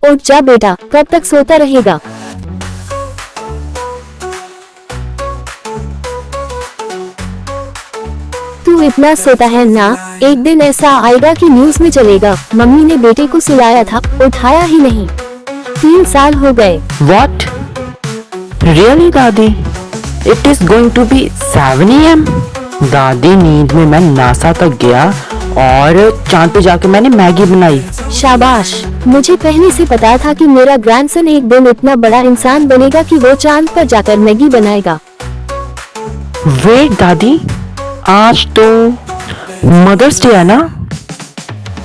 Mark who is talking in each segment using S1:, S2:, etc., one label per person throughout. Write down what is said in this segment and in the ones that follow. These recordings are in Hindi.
S1: उठ जा बेटा, कब तक सोता रहेगा। तू इतना सोता है ना, एक दिन ऐसा आएगा कि न्यूज में चलेगा, मम्मी ने बेटे को सुलाया था, उठाया ही नहीं। 3 साल हो गए।
S2: What? Really, दादी? It is going to be 7 AM? दादी, नींद में मैं नासा तक गया और चांद पे जाके मैंने मैगी बनाई।
S1: शाबाश, मुझे पहले से पता था कि मेरा ग्रैंडसन एक दिन इतना बड़ा इंसान बनेगा कि वो चांद पर जाकर मैगी बनाएगा।
S2: वेट दादी, आज तो मदर्स डे है ना?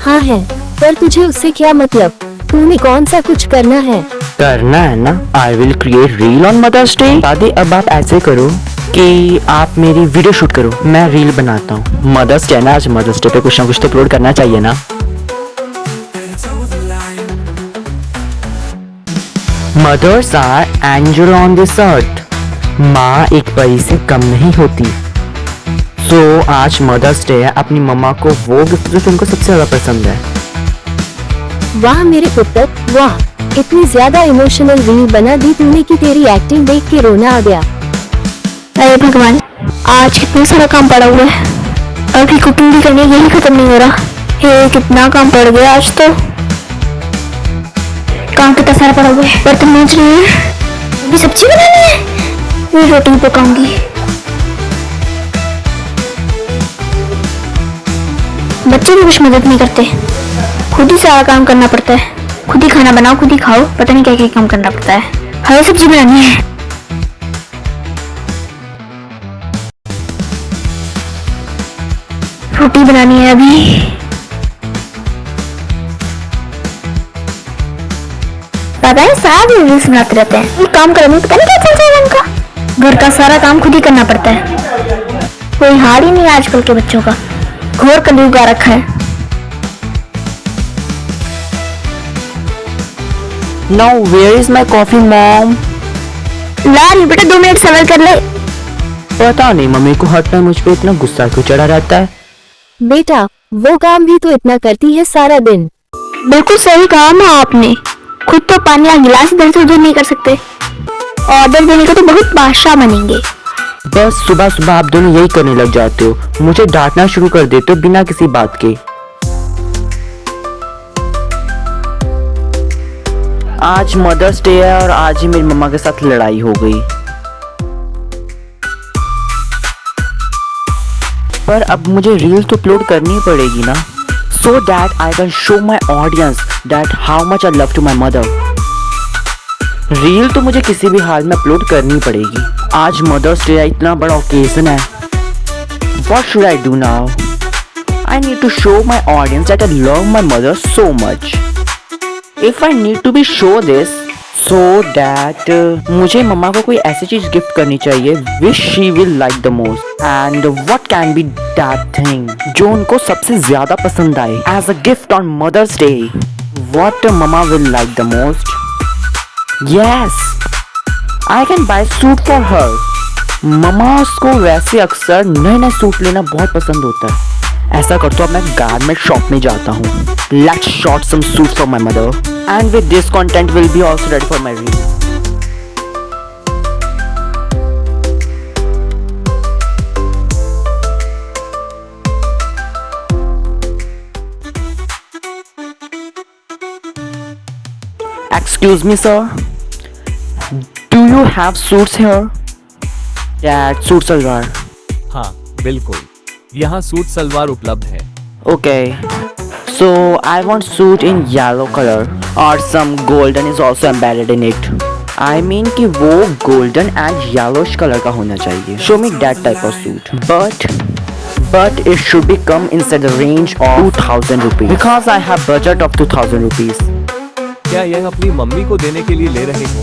S1: हाँ है, पर तुझे उससे क्या मतलब? तूने कौन सा कुछ करना है?
S2: करना है ना, I will create reel on Mother's Day. दादी, अब आप ऐसे करो कि आप मेरी वीडियो शूट करो, मैं रील बनाता हूँ। मदर्स डे ना, आज मदर्स डे पे कुछ ना कुछ तो अपलोड करना चाहिए ना। Mothers are angel on this earth. माँ एक परी से कम नहीं होती। तो आज मदर्स डे है, अपनी मम्मा को वो गिफ्ट जो तुमको सबसे ज्यादा पसंद है।
S1: वाह मेरे पुत्र, वाह, इतनी ज्यादा इमोशनल रील बना दी तूने कि तेरी एक्टिंग देख के रोना आ गया।
S3: अरे भगवान, आज कितना सारा काम पड़ा हुआ है, अभी कुकिंग भी करनी है, यही खत्म नहीं हो रहा। हे, कितना काम पड़ गया आज तो। काम कितना सारा पड़ा हुआ है, बर्तन मांज रही है, अभी सब्जी बनानी है, मैं रोटी पकाऊंगी। बच्चे भी कुछ मदद नहीं करते, खुद ही सारा काम करना पड़ता है। खुद ही खाना बनाओ, खुद ही खाओ, पता नहीं क्या क्या काम करना पड़ता है। हरी सब्जी बनानी है, रोटी बनानी है अभी। पापा सारा दिन रील्स बनाते रहते हैं, काम करने में पता नहीं क्या चल जाएगा उनका। घर का सारा काम खुद ही करना पड़ता है, कोई हाल ही नहीं है आजकल के बच्चों का। घोर कलयुग आ रखा है।
S2: Now where is my coffee, mom?
S3: ला रही बेटा, 2 मिनट सबर कर ले।
S2: पता नहीं मम्मी को हर टाइम मुझ पे इतना गुस्सा क्यों चढ़ा रहता है।
S1: बेटा, वो काम भी तो इतना करती है सारा दिन।
S3: बिल्कुल सही कहा माँ आपने, खुद तो पानी या गिलास इधर से उधर नहीं कर सकते, ऑर्डर देने का तो बहुत बादशाह बनेंगे।
S2: बस सुबह सुबह आप दोनों यही करने लग जाते हो, मुझे डांटना शुरू कर देते हो बिना किसी बात के। आज मदर्स डे है और आज ही मेरी मम्मा के साथ लड़ाई हो गई। पर अब मुझे रील तो अपलोड करनी पड़ेगी ना, so that I can show my audience that how much I love to my mother. Reel तो मुझे किसी भी हाल में अपलोड करनी पड़ेगी। आज मदर्स डे इतना बड़ा ओकेजन है। What should I do now? I need to show my audience that I love my mother so much. If I need to be show this so that मुझे मम्मा को कोई ऐसी चीज गिफ्ट करनी चाहिए which she will like the most, and what can be that thing जो उनको सबसे ज्यादा पसंद आए as a gift on Mother's Day. What mama will like the most? Yes, I can buy suit for her. मम्मा को वैसे अक्सर नए नए सूट लेना बहुत पसंद होता है। ऐसा करता हूँ, मैं गारमेंट शॉप में जाता हूँ। Let's short some suit for my mother, and with this content will be also ready for my reel. Excuse me, sir. Do you have suits here? Yeah, suit salwar.
S4: हाँ बिल्कुल, यहाँ सूट सलवार उपलब्ध है।
S2: Okay. So I want suit in yellow color or some golden is also embedded in it. I mean कि वो golden and yellowish color का होना चाहिए. Show me that type of suit. But it should be come inside the range of 2000 rupees because I have budget of 2000 rupees.
S4: क्या यह अपनी मम्मी को देने के लिए ले रहे हो?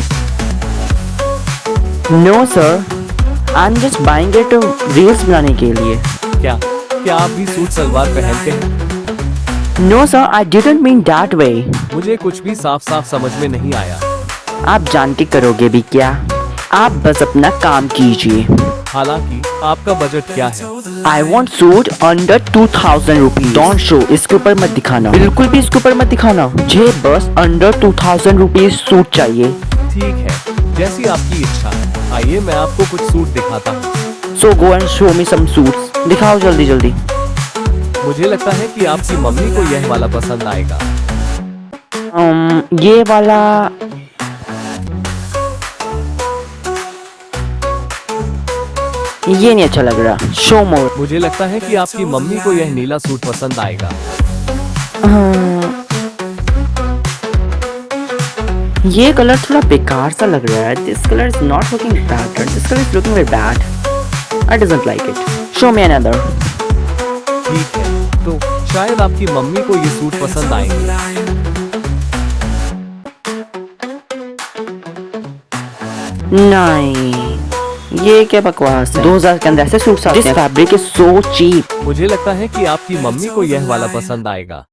S2: No sir, I'm just buying it reels बनाने के लिए.
S4: क्या आप भी सूट सलवार पहनते हैं?
S2: No sir, I didn't mean that way.
S4: मुझे कुछ भी साफ साफ समझ में नहीं आया।
S2: आप जान के करोगे भी क्या? आप बस अपना काम कीजिए।
S4: हालांकि आपका बजट क्या है?
S2: I want suit under 2000 rupees. Don't show, इसके ऊपर मत दिखाना, बिल्कुल भी इसके ऊपर मत दिखाना। मुझे बस अंडर 2000 रुपीज सूट चाहिए।
S4: ठीक है, जैसी आपकी इच्छा। आइए मैं आपको कुछ सूट दिखाता हूँ।
S2: So go and show me some suits. दिखाओ जल्दी जल्दी।
S4: मुझे लगता है कि आपकी मम्मी को यह वाला पसंद आएगा।
S2: ये वाला ये नहीं अच्छा लग रहा। शो मोर।
S4: मुझे लगता है कि आपकी मम्मी को यह नीला सूट पसंद आएगा।
S2: ये कलर थोड़ा बेकार सा लग रहा है। This colour is not looking bad. This colour is looking very bad. I doesn't like it. Show me another.
S4: ठीक है, तो शायद आपकी मम्मी को ये सूट पसंद आएंगे।
S2: नहीं, ये क्या बकवास है। 2000 के अंदर ऐसे सूट्स आते हैं। Fabric is so cheap.
S4: मुझे लगता है कि आपकी मम्मी को यह वाला पसंद आएगा।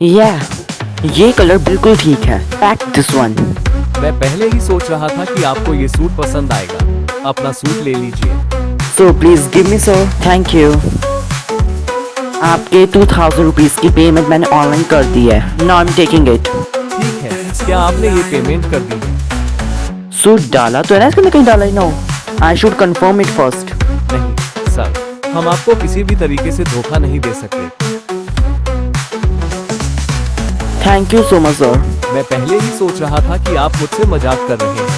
S2: ये कलर बिल्कुल ठीक है। Pack this one.
S4: मैं पहले ही सोच रहा था कि आपको ये सूट पसंद आएगा। अपना सूट ले लीजिए।
S2: So please give me sir. Thank you. आपके 2000 रुपीज की पेमेंट मैंने ऑनलाइन कर दी है। Now I am taking it.
S4: ठीक है, क्या आपने ये पेमेंट कर दी है?
S2: सूट डाला तो है ना, इसमें कहीं डाला ही ना हो। I should confirm it first.
S4: नहीं सर, हम आपको किसी भी तरीके से धोखा नहीं दे सकते।
S2: Thank you so much sir.
S4: मैं पहले ही सोच रहा था कि आप मुझसे मजाक कर रहे हैं।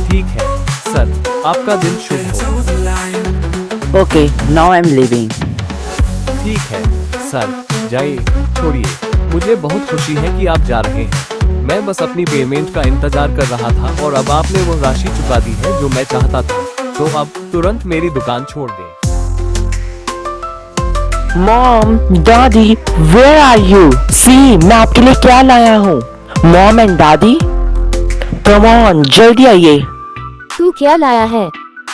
S4: ठीक है सर, आपका दिन शुभ हो।
S2: Okay, now I am leaving.
S4: ठीक है सर, जाइए, छोड़िए। मुझे बहुत खुशी है कि आप जा रहे हैं। मैं बस अपनी पेमेंट का इंतजार कर रहा था और अब आपने वो राशि चुका दी है जो मैं चाहता था। तो अब तुरंत मेरी दुकान छोड़ दें।
S2: मॉम, दादी, वेयर आर यू? सी, मैं आपके लिए क्या लाया हूँ। मॉम एंड दादी, कम ऑन, जल्दी आइए।
S1: तू क्या लाया है?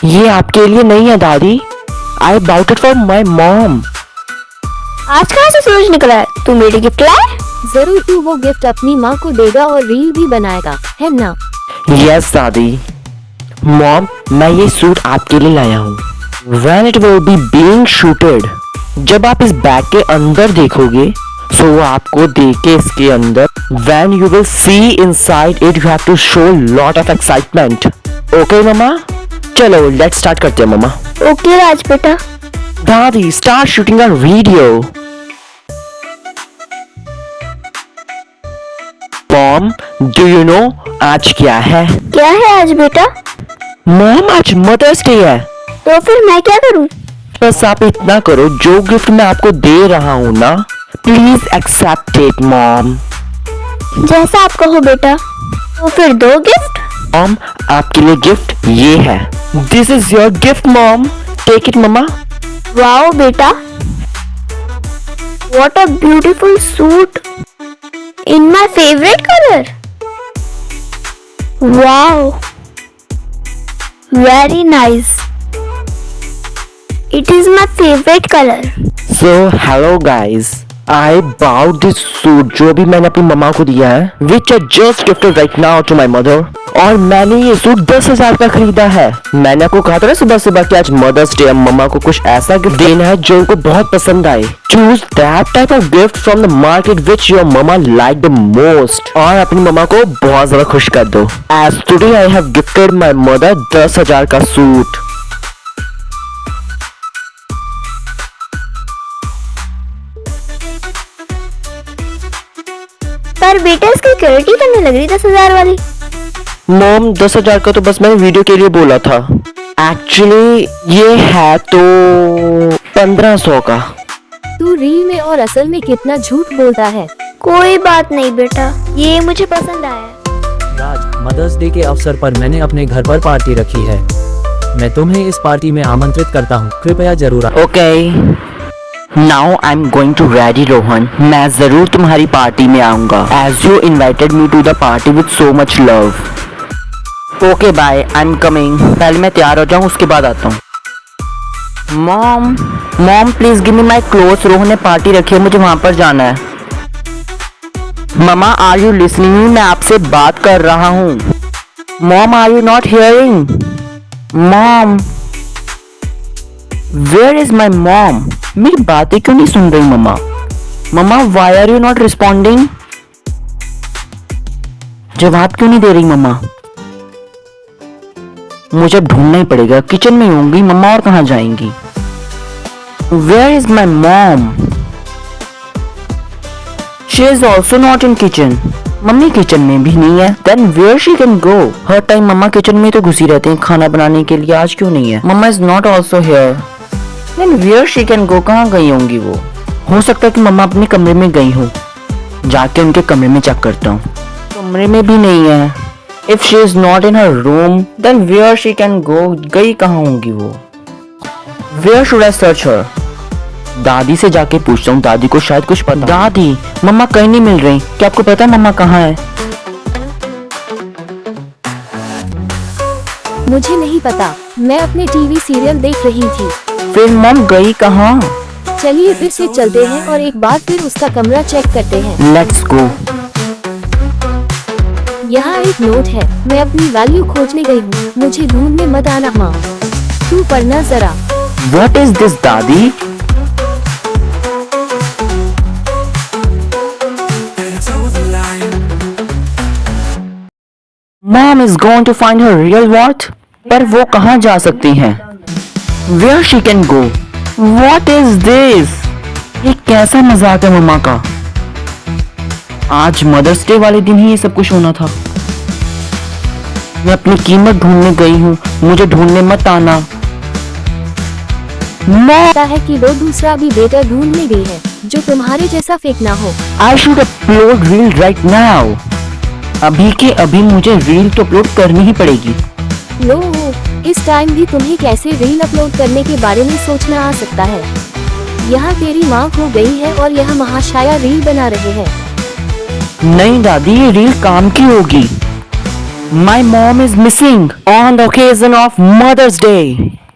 S2: ये आपके लिए नहीं है दादी। I bought it for my mom.
S3: आज कहाँ से सूरज निकला है? तू मेरी गिफ्ट लाए?
S1: जरूर तू वो गिफ्ट अपनी माँ को देगा और रील भी बनाएगा, है ना?
S2: यस दादी। मॉम, मैं ये सूट आपके लिए लाया हूँ। When it will be being shooted, जब आप इस बैग के अंदर देखोगे, so वो आपको देख के इसके अंदर, when you will see inside it, you have to show lot of excitement. Okay मम्मा? चलो let's start करते हैं मम्मा।
S3: ओके राज बेटा।
S2: दादी, start shooting a video. Mom, do you know आज क्या है?
S3: क्या है आज बेटा?
S2: मॉम, आज मदर्स डे है।
S3: तो फिर मैं क्या करूँ?
S2: बस आप इतना करो, जो गिफ्ट मैं आपको दे रहा हूँ ना, प्लीज एक्सेप्ट इट मॉम।
S3: जैसा आप कहो बेटा। तो फिर दो गिफ्ट।
S2: मॉम, आपके लिए गिफ्ट ये है। This is your gift mom, take it mamma.
S3: Wow बेटा, what a beautiful suit in my favourite colour. Wow, very nice. It is my favorite color.
S2: So hello guys, I bought this suit जो भी मैंने अपनी मम्मा को दिया है, which I just gifted right now to my mother. और मैंने ये सूट 10,000 का खरीदा है। मैंने आपको कहा था ना सुबह सुबह कि आज मदर्स डे है, मम्मा को कुछ ऐसा गिफ्ट देना है जो उनको बहुत पसंद आए। Choose that type of gift from the market which your mama like the most. और अपनी मम्मा को बहुत ज्यादा खुश कर दो। As today I have gifted my mother 10,000 का सूट।
S3: पर बेटा इसकी सिक्योरिटी करने लग रही 10,000 वाली।
S2: मॉम, 10,000 का तो बस मैंने वीडियो के लिए बोला था। एक्चुअली ये है तो 1500 का।
S1: तू रील में और असल में कितना झूठ बोलता है।
S3: कोई बात नहीं बेटा, ये मुझे पसंद आया।
S5: राज, मदर्स डे के अवसर पर मैंने अपने घर पर पार्टी रखी है। मैं तुम्हें इस पार्टी में आमंत्रित करता हूँ, कृपया जरूर आओ।
S2: Okay, now I am going to ready Rohan. मैं जरूर तुम्हारी पार्टी में आऊंगा, as you invited me to the party with so much love. Okay bye, I am coming. पहले मैं तैयार हो जाऊं, उसके बाद आता हूँ। Mom please give me my clothes. Rohan ने पार्टी रखी है, मुझे वहां पर जाना है। ममा, आर यू लिसनिंग मी? मैं आपसे बात कर रहा हूँ। Mom, are you not hearing? Mom, where is my mom? मेरी बातें क्यों नहीं सुन रही मम्मा? मम्मा, why are you not responding? जवाब क्यों नहीं दे रही मम्मा? मुझे अब ढूंढना ही पड़ेगा। किचन में होंगी मम्मा, और कहाँ जाएंगी? Where is my mom? She is also not in kitchen. मम्मी किचन में भी नहीं है। Then where she can go? हर टाइम मम्मा किचन में तो घुसी रहते हैं खाना बनाने के लिए, आज क्यों नहीं है? मम्मा is not also here. Then where she can go? कहाँ गई होंगी वो? हो सकता है कि मम्मा अपने कमरे में गई हो। जाके उनके कमरे में चेक करता हूँ। कमरे में भी नहीं है। If she is not in her room, then where she can go? गई कहाँ होंगी वो? Where should I search her? दादी से जाके पूछता हूँ, दादी को शायद कुछ पता। दादी, मम्मा कहीं नहीं मिल रही। क्या आपको पता है मम्मा कहाँ है?
S1: मुझे नहीं पता, मैं अपने टीवी सीरियल देख रही थी।
S2: फिर मम गई कहाँ?
S1: चलिए फिर से चलते हैं और एक बार फिर उसका कमरा चेक करते हैं।
S2: Let's go.
S1: यहाँ एक नोट है, मैं अपनी वैल्यू खोजने गई हूँ, मुझे ढूंढने मत आना माँ। तू पढ़ना जरा।
S2: What is this, दादी? Mom is going to find her real worth. पर वो कहाँ जा सकती हैं? Where she can go? What is this? ये कैसा मजाक है मम्मा का? आज मदर्स डे वाले दिन ही ये सब कुछ होना था। मैं अपनी कीमत ढूंढने गई हूँ, मुझे ढूंढने मत आना।
S1: लगता है कि वो दूसरा भी बेटा ढूंढने गई है जो तुम्हारे जैसा फेक ना हो।
S2: I should upload reel right now. अभी के अभी मुझे रील तो अपलोड करनी ही पड़ेगी।
S1: लो, इस टाइम भी तुम्हें कैसे रील अपलोड करने के बारे में सोचना आ सकता है। यहाँ तेरी माँ खो गई है और यहाँ महाशया रील बना रहे हैं।
S2: नहीं दादी, ये रील काम की होगी। My mom is missing on the occasion of Mother's Day.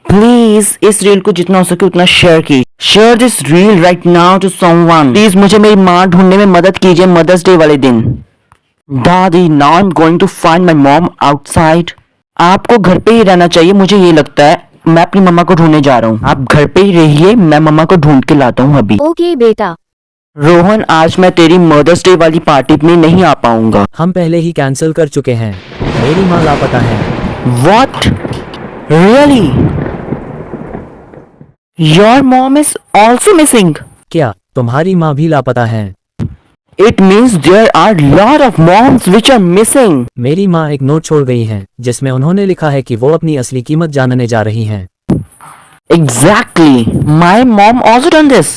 S2: Please इस रील को जितना हो सके उतना शेयर कीजिए। Share this reel right now to someone. Please मुझे मेरी माँ ढूंढने में मदद कीजिए मदर्स डे वाले दिन। दादी, now I am going to find my mom outside. आपको घर पे ही रहना चाहिए, मुझे ये लगता है। मैं अपनी मम्मा को ढूंढने जा रहा हूँ, आप घर पे ही रहिए, मैं मम्मा को ढूंढ के लाता हूँ अभी।
S1: ओके बेटा।
S2: रोहन, आज मैं तेरी मदर्स डे वाली पार्टी में नहीं आ पाऊंगा।
S5: हम पहले ही कैंसिल कर चुके हैं। मेरी माँ लापता है।
S2: What? Really? Your mom is also missing.
S5: क्या तुम्हारी माँ भी लापता है?
S2: It means there are lot of moms which are missing.
S5: मेरी माँ एक नोट छोड़ गई है जिसमें उन्होंने लिखा है कि वो अपनी असली कीमत जानने जा रही हैं।
S2: Exactly. My mom also done this.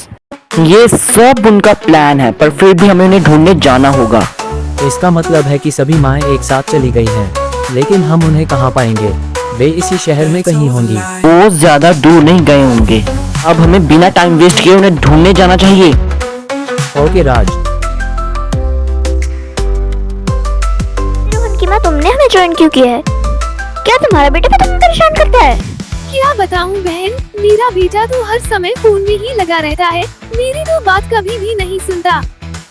S2: ये सब उनका प्लान है, पर फिर भी हमें उन्हें ढूंढने जाना होगा।
S5: इसका मतलब है कि सभी माएँ एक साथ चली गई हैं, लेकिन हम उन्हें कहाँ पाएंगे? वे इसी शहर में कहीं होंगी।
S2: वो ज्यादा दूर नहीं गए होंगे। अब हमें बिना टाइम वेस्ट किए उन्हें ढूंढने जाना चाहिए।
S5: ओके राज।
S3: रोहन की माँ, तुमने हमें ज्वाइन क्यों किया है? क्या तुम्हारा बेटा भी तुम्हें परेशान करता है?
S6: क्या बताऊं बहन, मेरा बेटा तो हर समय फोन में ही लगा रहता है, मेरी तो बात कभी भी नहीं सुनता।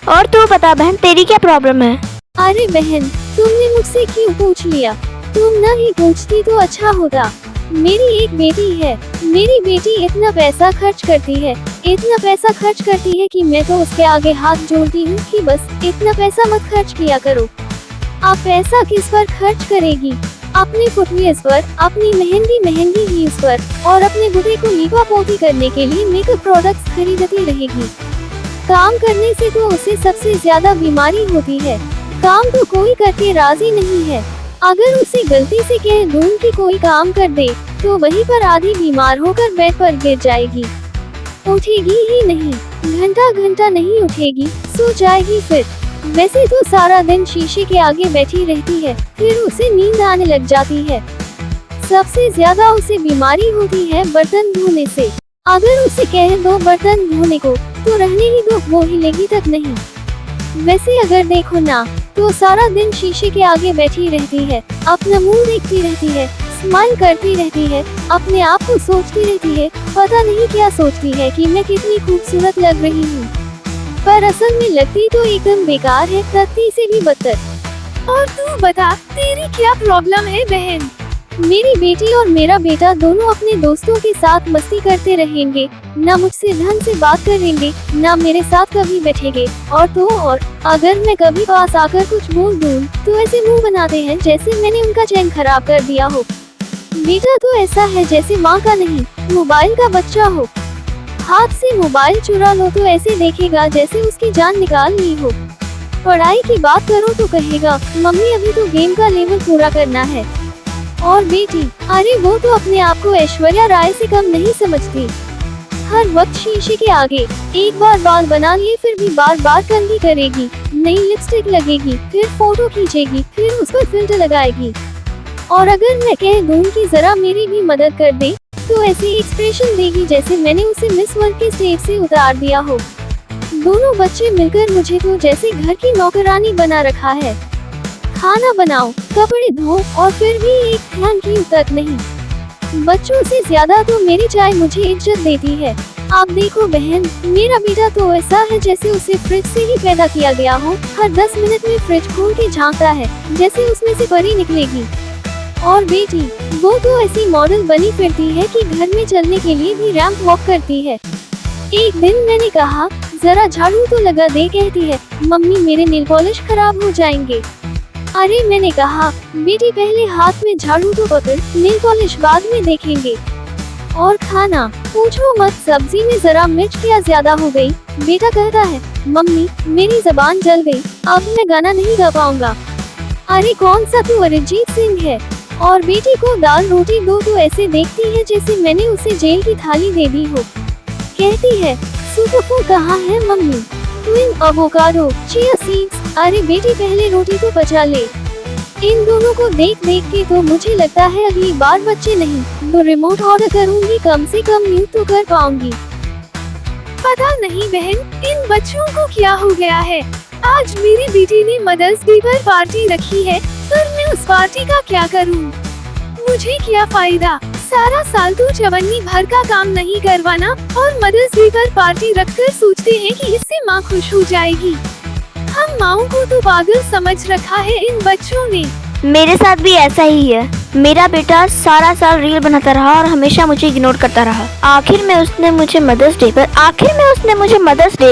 S3: और तू बता बहन, तेरी क्या प्रॉब्लम है?
S6: अरे बहन, तुमने मुझसे क्यों पूछ लिया? तुम ना ही पूछती तो अच्छा होता। मेरी एक बेटी है, मेरी बेटी इतना पैसा खर्च करती है, इतना पैसा खर्च करती है कि मैं तो उसके आगे हाथ जोड़ती हूँ कि बस इतना पैसा मत खर्च किया करो। आप पैसा किस पर खर्च करेगी? अपने फुटवेयर पर, अपनी महंगी हील्स पर और अपने बुढ़े को लीपा पोती करने के लिए मेकअप प्रोडक्ट्स खरीदती रहेगी। काम करने से तो उसे सबसे ज्यादा बीमारी होती है। काम तो कोई करके राजी नहीं है। अगर उसे गलती से कह दूं कि कोई काम कर दे तो वहीं पर आधी बीमार होकर बेड पर गिर जाएगी। उठेगी ही नहीं, घंटा नहीं उठेगी, सो जाएगी। फिर वैसे तो सारा दिन शीशे के आगे बैठी रहती है, फिर उसे नींद आने लग जाती है। सबसे ज्यादा उसे बीमारी होती है बर्तन धोने से। अगर उसे कह दो बर्तन धोने को तो रहने ही दो, वो हिलेगी तक नहीं। वैसे अगर देखो ना तो सारा दिन शीशे के आगे बैठी रहती है, अपना मुंह देखती रहती है, स्माइल करती रहती है, अपने आप को सोचती रहती है, पता नहीं क्या सोचती है कि मैं कितनी खूबसूरत लग रही हूँ, पर असल में लगती तो एकदम बेकार है, धरती से भी बदतर। और तू बता, तेरी क्या प्रॉब्लम है बहन? मेरी बेटी और मेरा बेटा दोनों अपने दोस्तों के साथ मस्ती करते रहेंगे, ना मुझसे ढंग से बात करेंगे, ना मेरे साथ कभी बैठेंगे। और अगर मैं कभी पास आकर कुछ बोल दूं, तो ऐसे मुंह बनाते हैं जैसे मैंने उनका चैन खराब कर दिया हो। बेटा तो ऐसा है जैसे माँ का नहीं, मोबाइल का बच्चा हो। हाथ से मोबाइल चुरा लो तो ऐसे देखेगा जैसे उसकी जान निकाल ली हो। पढ़ाई की बात करो तो कहेगा, मम्मी अभी तो गेम का लेवल पूरा करना है। और बेटी, अरे वो तो अपने आप को ऐश्वर्या राय से कम नहीं समझती। हर वक्त शीशे के आगे एक बार बाल बना लिए फिर भी बार बार कंघी करेगी, नई लिपस्टिक लगेगी, फिर फोटो खींचेगी, फिर उस पर फिल्टर लगाएगी। और अगर मैं कह दूं कि जरा मेरी भी मदद कर दे, तो ऐसे एक्सप्रेशन देगी जैसे मैंने उसे मिस वर्ल्ड के स्टेज से उतार दिया हो। दोनों बच्चे मिलकर मुझे तो जैसे घर की नौकरानी बना रखा है। खाना बनाओ, कपड़े धो और फिर भी एक थैंक यू तक नहीं। बच्चों से ज्यादा तो मेरी चाय मुझे इज्जत देती है। आप देखो बहन, मेरा बेटा तो ऐसा है जैसे उसे फ्रिज से ही पैदा किया गया हो। हर 10 मिनट में फ्रिज खोल के झांकता है जैसे उसमें से परी निकलेगी। और बेटी, वो तो ऐसी मॉडल बनी फिरती है कि घर में चलने के लिए भी रैंप वॉक करती है। एक दिन मैंने कहा, जरा झाड़ू तो लगा दे, कहती है, मम्मी मेरे नेल पॉलिश खराब हो जाएंगे। अरे मैंने कहा, बेटी पहले हाथ में झाड़ू तो पकड़, नेल पॉलिश बाद में देखेंगे। और खाना पूछो मत, सब्जी में जरा मिर्च क्या ज्यादा हो गई। बेटा कहता है, मम्मी मेरी जबान जल गई, अब मैं गाना नहीं गा पाऊंगा। अरे कौन सा तू अरिजीत सिंह है? और बेटी को दाल रोटी दो तो ऐसे देखती है जैसे मैंने उसे जेल की थाली दे दी हो। कहती है, सुपरफूड कहाँ है mummy? Twin avocado, chia seeds. अरे बेटी पहले रोटी तो पचा ले। इन दोनों को देख देख के तो मुझे लगता है अगली बार बच्चे नहीं तो रिमोट ऑर्डर करूंगी, कम से कम यूं तो कर पाऊंगी। पता नहीं बहन, इन बच्चों को क्या हो गया है। आज मेरी बेटी ने मदर्स डे पर पार्टी रखी है, पर मैं उस पार्टी का क्या करूं? मुझे क्या फायदा? सारा साल तो चवन्नी भर का काम नहीं करवाना और मदर्स डे पर पार्टी रखकर सोचते हैं कि इससे माँ खुश हो जाएगी। हम माँओं को तो पागल समझ रखा है इन बच्चों ने।
S3: मेरे साथ भी ऐसा ही है। मेरा बेटा सारा साल रील बनाता रहा और हमेशा मुझे इग्नोर करता रहा। आखिर में उसने मुझे मदर्स डे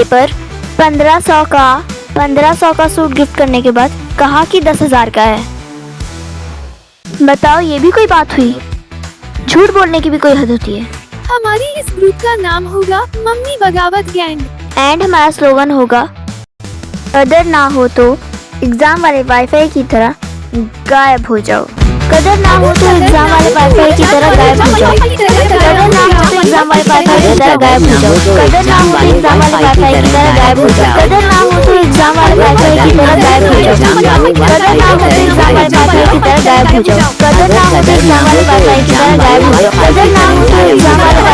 S3: पर 1500 का सूट गिफ्ट करने के बाद कहा कि 10,000 का है। बताओ, ये भी कोई बात हुई? झूठ बोलने की भी कोई हद होती है।
S6: हमारी इस ग्रुप का नाम होगा मम्मी बगावत गैंग।
S3: एंड हमारा स्लोगन होगा, कदर ना हो तो एग्जाम वाले वाईफाई की तरह गायब हो जाओ। कदर ना हो तो एग्जाम वाले वाईफाई की तरह गायब हो जाओ। कदर ना हो तो एग्जाम वाले वाईफाई की तरह गायब हो जाओ। कदर ना हो तो एग्जाम वाले वाईफाई की तरह गायब हो जाओ। कदर ना हो तो एग्जाम वाले वाईफाई की तरह गायब हो जाओ। कदर ना हो तो एग्जाम वाले वाईफाई की तरह गायब हो जाओ। कदर ना हो तो एग्जाम वाले वाईफाई की तरह गायब हो जाओ। कदर ना हो तो एग्जाम वाले वाईफाई की तरह गायब हो जाओ। कदर ना हो तो एग्जाम वाले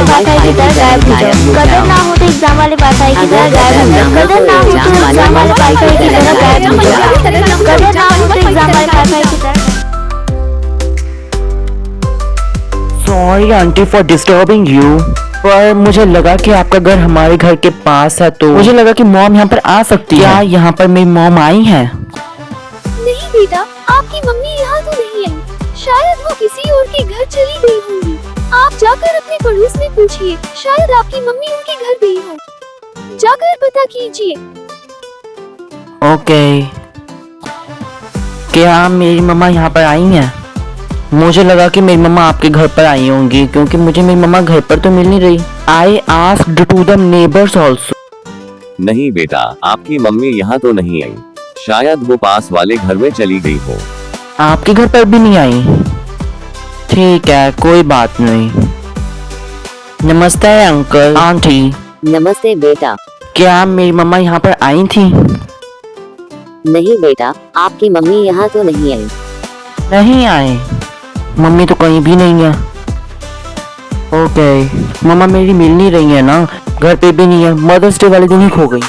S3: वाईफाई की तरह गायब हो जाओ। कदर ना हो तो एग्जाम वाले वाईफाई की तरह गायब हो जाओ। कदर ना हो तो एग्जाम वाले वाईफाई की तरह गायब हो जाओ। कदर ना हो तो एग्जाम वाले वाईफाई की तरह।
S2: Sorry aunty for disturbing you, पर मुझे लगा कि आपका घर हमारे घर के पास है तो मुझे लगा कि मॉम यहाँ पर आ सकती है। क्या यहाँ पर मेरी मॉम आई है?
S6: नहीं बेटा, आपकी मम्मी यहाँ तो नहीं आई। शायद वो किसी और के घर चली गई होंगी। आप जाकर अपने पड़ोस में पूछिए, शायद आपकी मम्मी उनके घर गई हो। जाकर पता कीजिए।
S2: ओके, क्या मेरी मम्मा यहाँ पर आई हैं? मुझे लगा कि मेरी मम्मा आपके घर पर आई होंगी क्योंकि मुझे मेरी मम्मा घर पर तो मिल नहीं रही। I asked to the neighbours also.
S7: नहीं बेटा, आपकी मम्मी यहाँ तो नहीं आई। शायद वो पास वाले घर में चली गई हो।
S2: आपके घर पर भी नहीं आई? ठीक है, कोई बात नहीं। नमस्ते अंकल आंटी।
S8: नमस्ते बेटा।
S2: क्या मेरी मम्मा यहाँ पर आई थी?
S8: नहीं बेटा, आपकी मम्मी यहाँ तो नहीं आई।
S2: नहीं आए? मम्मी तो कहीं भी नहीं है। ओके, मम्मा मेरी मिल नहीं रही है ना, घर पे भी नहीं है, मदर्स डे वाले दिन ही खो गई।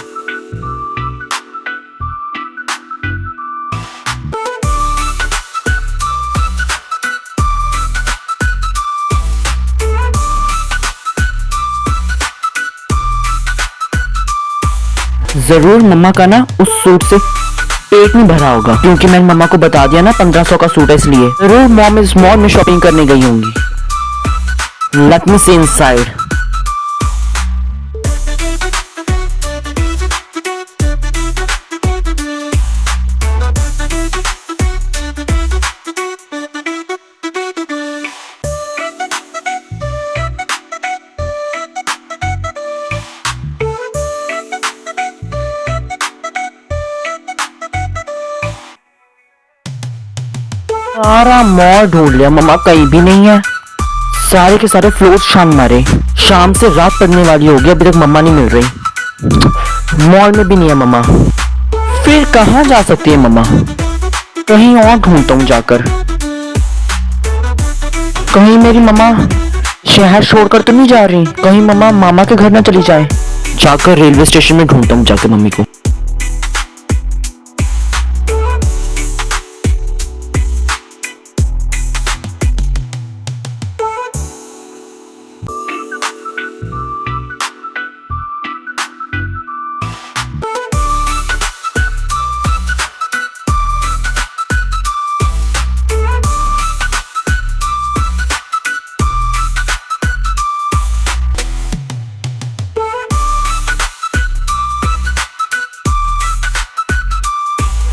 S2: जरूर मम्मा का ना उस सूट से पेट नहीं भरा होगा, क्योंकि मैंने मम्मा को बता दिया ना 1500 का सूट है, इसलिए जरूर मॉम इस मॉल में शॉपिंग करने गई होंगी। Late me see inside. सारा मॉल ढूंढ लिया, मम्मा कहीं भी नहीं है। सारे के सारे फ्लोर्स छान मारे, शाम से रात पड़ने वाली होगी, अभी तक मम्मा नहीं मिल रही। मॉल में भी नहीं है मम्मा, फिर कहाँ जा सकती है मम्मा? कहीं और ढूंढता हूँ जाकर। कहीं मेरी मम्मा शहर छोड़कर तो नहीं जा रही? कहीं मम्मा मामा के घर ना चली जाए? जाकर रेलवे स्टेशन में ढूंढता हूँ जाकर मम्मी को।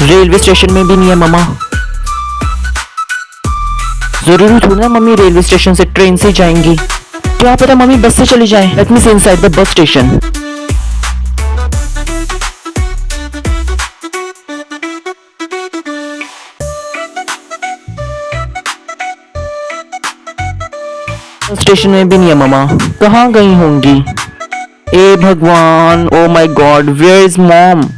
S2: रेलवे स्टेशन में भी नहीं है मम्मा। जरूरी थोड़ी ना मम्मी रेलवे स्टेशन से ट्रेन से जाएंगी, क्या पता मम्मी बस से चली जाए। Let me see inside the bus station. Station में भी नहीं है मम्मा, कहाँ गई होंगी? ए भगवान, oh my god, where is mom?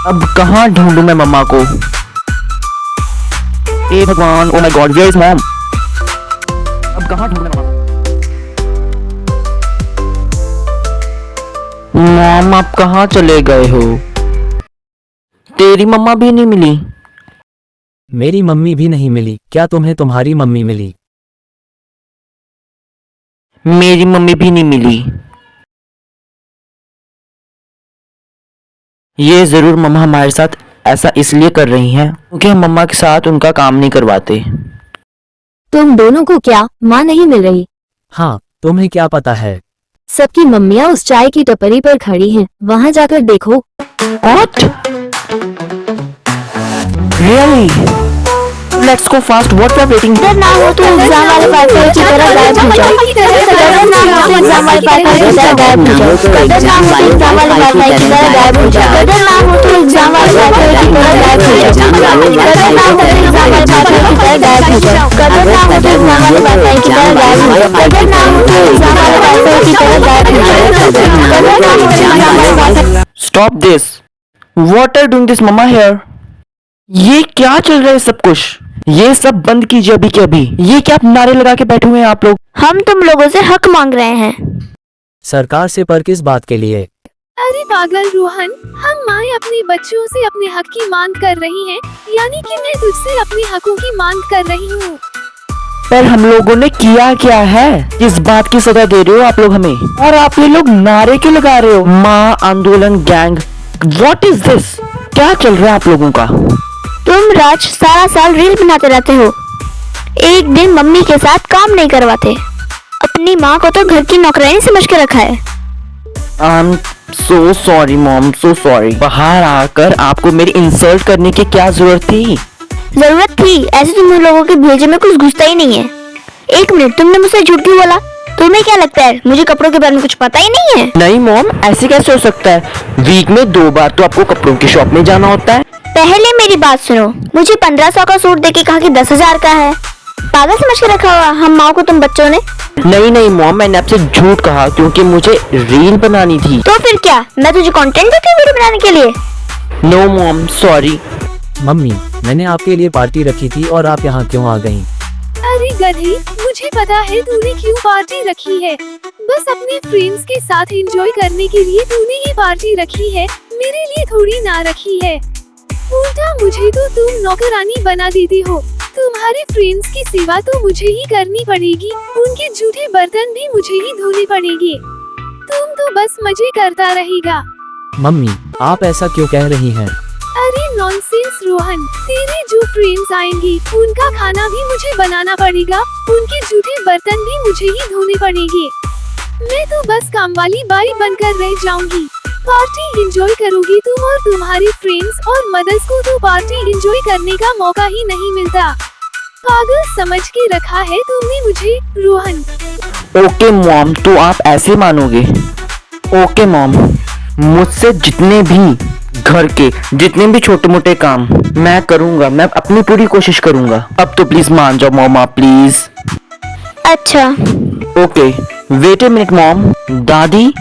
S2: अब कहाँ ढूंढूं मैं मम्मा को? ए भगवान, oh my god, where is mom? अब कहाँ ढूंढूं मैं मम्मा? मॉम आप कहाँ चले गए हो? तेरी मम्मा भी नहीं मिली?
S5: मेरी मम्मी भी नहीं मिली। क्या तुम्हें तुम्हारी मम्मी मिली?
S2: मेरी मम्मी भी नहीं मिली। ये जरूर मम्मा हमारे साथ ऐसा इसलिए कर रही हैं क्योंकि हम मम्मा के साथ उनका काम नहीं करवाते।
S1: तुम दोनों को क्या माँ नहीं मिल रही?
S5: हाँ, तुम्हें क्या पता है?
S1: सबकी मम्मियाँ उस चाय की टपरी पर खड़ी हैं, वहाँ जाकर देखो।
S2: What? Really? Let's go fast. What we are waiting?
S3: डर ना हो तो एग्जाम वाले पेपर की तरह गायब हो जाओ। डर ना हो तो एग्जाम वाले पेपर की तरह गायब हो जाओ। डर ना हो तो एग्जाम वाले पेपर की तरह गायब हो जाओ। डर ना हो तो एग्जाम वाले पेपर की तरह गायब हो जाओ। डर ना हो तो एग्जाम वाले पेपर की तरह गायब हो जाओ। डर ना हो तो एग्जाम वाले पेपर की तरह गायब हो जाओ। डर ना हो तो एग्जाम वाले पेपर की तरह गायब हो जाओ। डर ना हो तो एग्जाम वाले paper.
S2: Stop this. What are doing this, Mama here? ये क्या चल रहा है सब कुछ? ये सब बंद कीजिए अभी के अभी। ये क्या नारे लगा के बैठे हुए हैं आप लोग?
S3: हम तुम लोगों से हक मांग रहे हैं।
S5: सरकार से पर किस बात के लिए?
S6: अरे पागल रोहन, हम माएँ अपने बच्चों से अपने हक की मांग कर रही हैं, यानी कि मैं तुझसे अपने हकों की मांग कर रही हूँ।
S2: पर हम लोगों ने किया क्या है? इस बात की सजा दे रहे हो आप लोग हमें? और आप ये लोग नारे क्यों लगा रहे हो? माँ आंदोलन गैंग, व्हाट इज दिस? क्या चल रहा है आप लोगों का?
S3: तुम राज सारा साल रील बनाते रहते हो, एक दिन मम्मी के साथ काम नहीं करवाते। अपनी माँ को तो घर की नौकरानी समझ के रखा है।
S2: I'm so sorry mom, so sorry। बाहर आकर आपको मेरी इंसल्ट करने की क्या जरूरत थी?
S3: जरूरत थी, ऐसे तुम लोगों के भेजे में कुछ घुसता ही नहीं है। एक मिनट, तुमने मुझसे झूठ क्यों बोला? तुम्हें क्या लगता है मुझे कपड़ों के बारे में कुछ पता ही नहीं है?
S2: नहीं मॉम, ऐसे कैसे हो सकता है? वीक में 2 बार तो आपको कपड़ों की शॉप में जाना होता है।
S3: पहले मेरी बात सुनो, मुझे 1500 का सूट देके कहा कि 10,000 का है। पागल समझ के रखा हुआ हम माँ को तुम बच्चों ने।
S2: नहीं मॉम, मैंने आपसे झूठ कहा क्योंकि मुझे रील बनानी थी।
S3: तो फिर क्या, मैं तुझे कंटेंट देती हूँ वीडियो बनाने के लिए?
S2: No mom, sorry.
S5: मम्मी, मैंने आपके लिए पार्टी रखी थी और आप यहाँ क्यों आ गईं?
S6: अरे गधी, मुझे पता है तूने क्यों पार्टी रखी है। बस अपने फ्रेंड्स के साथ एंजॉय करने के लिए तूने ये पार्टी रखी है, मेरे लिए थोड़ी ना रखी है। उल्टा मुझे तो तुम नौकरानी बना देती हो। तुम्हारे फ्रेंड्स की सेवा तो मुझे ही करनी पड़ेगी, उनके जूठे बर्तन भी मुझे ही धोने पड़ेंगे। तुम तो तो बस मजे करता रहेगा।
S5: मम्मी, आप ऐसा क्यों कह रही हैं?
S6: अरे नॉनसेंस रोहन, तेरे जो फ्रेंड्स आएंगी उनका खाना भी मुझे बनाना पड़ेगा, उनके जूठे बर्तन भी मुझे ही धोने पड़ेंगे। मैं तो बस काम वाली बाई बनकर रह जाऊंगी। पार्टी एंजॉय करोगी तुम और तुम्हारे फ्रेंड्स, और मदर्स को तो पार्टी एंजॉय करने का मौका ही नहीं मिलता। पागल समझ के रखा है तुमने मुझे, रोहन।
S2: ओके मॉम, तो आप ऐसे मानोगे? ओके मॉम, मुझसे जितने भी घर के जितने भी छोटे मोटे काम मैं करूंगा, मैं अपनी पूरी कोशिश करूंगा। अब तो प्लीज मान जाओ मॉम, आप प्लीज।
S3: अच्छा।
S2: Okay, wait a minute mom. दादी,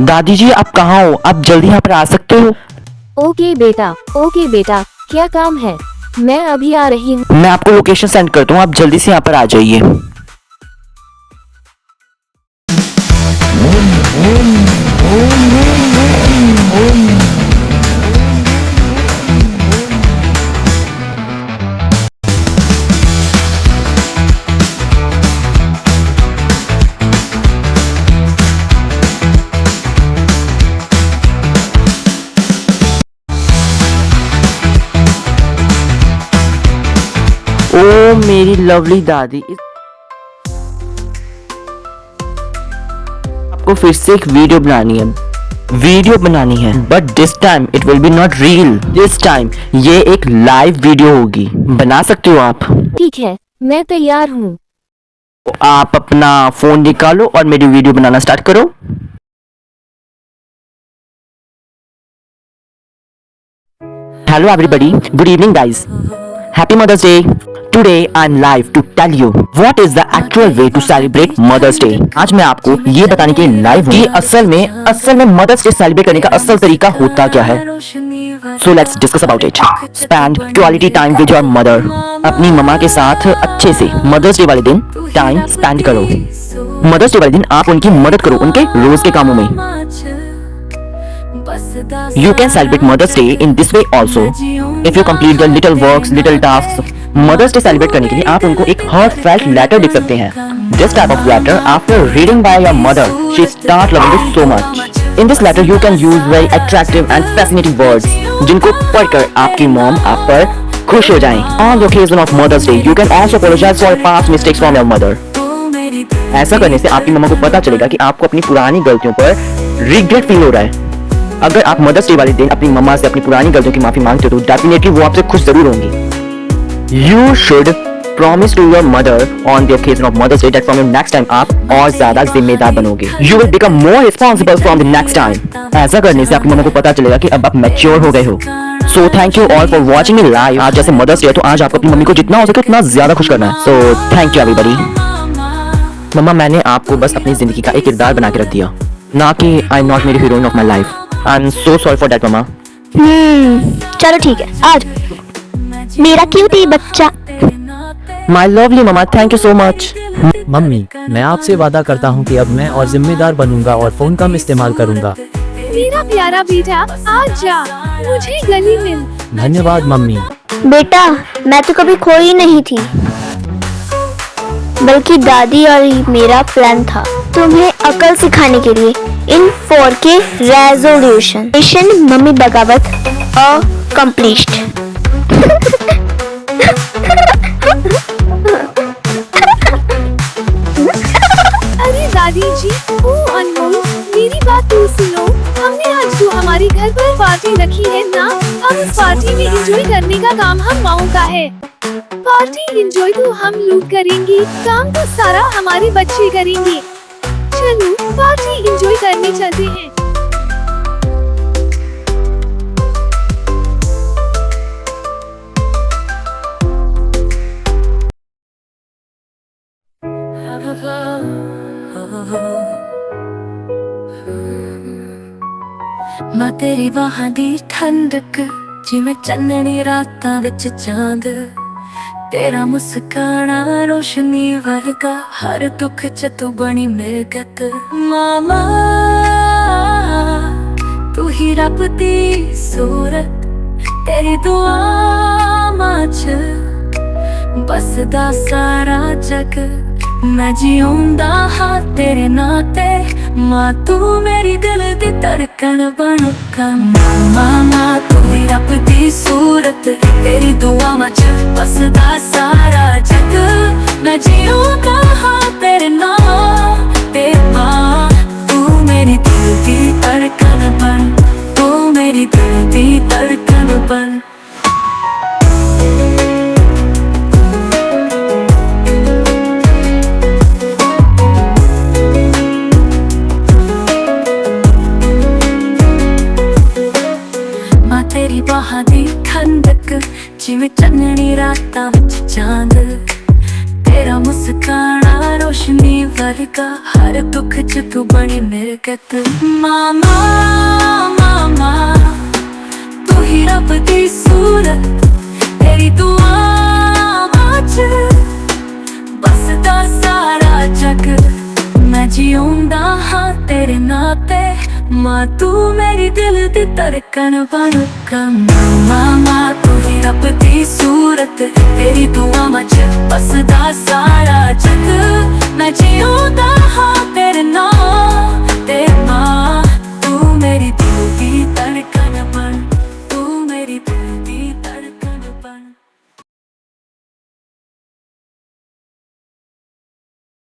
S2: दादी जी आप कहाँ हो? आप जल्दी यहाँ पर आ सकते हो?
S1: ओके बेटा, क्या काम है? मैं अभी आ रही हूँ।
S2: मैं आपको लोकेशन सेंड करता हूँ, आप जल्दी से यहाँ पर आ जाइए। ओ मेरी लवली दादी, आपको फिर से एक वीडियो बनानी है, but this time it will be not reel. This time ये एक लाइव वीडियो होगी। बना सकते हो आप?
S1: ठीक है, मैं तैयार हूँ।
S2: तो आप अपना फोन निकालो और मेरी वीडियो बनाना स्टार्ट करो। Hello everybody, good evening guys. Happy Mother's Day. Today I'm live to tell you what is the actual way to celebrate Mother's Day. आज मैं आपको ये बताने के लिए लाइव हूँ कि असल में मदर्स डे सेलिब्रेट करने का असल तरीका होता क्या है। So let's discuss about it. Spend quality time with your mother. अपनी मम्मा के साथ अच्छे से मदर्स डे वाले दिन टाइम स्पेंड करो। मदर्स डे वाले दिन आप उनकी मदद करो उनके रोज के कामों में। You can celebrate Mother's Day in this way also. If you complete the little works, little tasks, Mother's Day celebrate करने के लिए आप उनको एक heartfelt letter लिख सकते हैं. This type of letter, after reading by your mother, she start loving you so much. In this letter, you can use very attractive and fascinating words, जिनको पढ़कर आपकी मॉम आप पर खुश हो जाएं. On the occasion of Mother's Day, you can also apologize for past mistakes from your mother. ऐसा करने से आपकी मम्मा को पता चलेगा कि आपको अपनी पुरानी गलतियों पर रिग्रेट फील हो रहा है। अगर आप मदर्स डे वाले दिन अपनी मम्मा से अपनी पुरानी गलतियों की माफी मांगते हो तो डेफिनेटली वो आपसे खुश जरूर होंगी। You should promise to your mother on the occasion of mother's day that from your next time आप और ज्यादा जिम्मेदार बनोगे। You will become more responsible from the next time. ऐसा करने से आपकी मम्मा को पता चलेगा कि अब आप मैच्योर हो गए हो। सो thank you all for watching me live. आज जैसे मदर्स डे है तो आज आपको अपनी मम्मी को जितना हो सके उतना ज्यादा खुश करना है। So thank you everybody. Mamma, मैंने आपको बस अपनी जिंदगी का एक किरदार बना के रख दिया, ना कि आई नॉट मेरी heroine of my life. I am so sorry for that mamma.
S3: चलो ठीक है, आज मेरा क्यूटी बच्चा।
S2: My lovely mamma, thank you so much.
S5: Mummy, मैं आपसे वादा करता हूँ कि अब मैं और जिम्मेदार बनूंगा और फोन कम इस्तेमाल करूंगा।
S6: मेरा प्यारा बेटा, आज जा, मुझे गली मिल।
S5: धन्यवाद मम्मी।
S3: बेटा, मैं तो कभी खोई नहीं थी, बल्कि दादी और मेरा प्लान था तुम्हें अकल सिखाने के लिए। इन 4K रेजोल्यूशन मम्मी बगावत अकम्प्लिश्ड।
S6: अरे दादी जी, ओ अनमोल, मेरी बात तो सुनो। हमने आज जो हमारे घर पर पार्टी रखी है ना, अब उस पार्टी में एंजॉय करने का काम हम माओ का है। पार्टी एंजॉय तो हम लोग करेंगे, काम तो सारा हमारे बच्चे करेंगे। चलो पार्टी एंजॉय करने चलते हैं।
S9: मैं तेरी बाहां दी ठंडक, जिवें चन्ननी रातां विच चांद। तेरा मुस्काना रोशनी वर्गा, हर दुख च तू बनी मिलकत। मामा, तू ही रब दी सूरत, तेरी दुआवां च बसदा सारा जग। मैं जिਉਂਦਾ ਹਾਂ तेरे नाते माँ तू मेरी दिल दी धड़कन बन मामा तू ही रब दी सूरत तेरी दुआ च बसदा सारा जग मैं जिਉਂਦਾ ਹਾਂ तेरे नाते माँ तू मेरी दिल दी धड़कन बन तू मेरी दिल दी धड़कन बन तेरी बाहां दी ठंडक जिवें चन्ननी रातां विच चांद तेरा मुस्काना रोशनी वर्गा हर दुख च तू बनी मिरकत मामा मामा तू ही रब दी सूरत तेरी दुआवां च बसदा सारा जग मैं जिਉਂਦਾ ਹਾਂ तेरे नाते माँ तू मेरी दिल दी धड़कन बन मामा तू ही रब दी सूरत तेरी दुआवां च बसदा सारा जग मैं जिਉਂਦਾ ਹਾਂ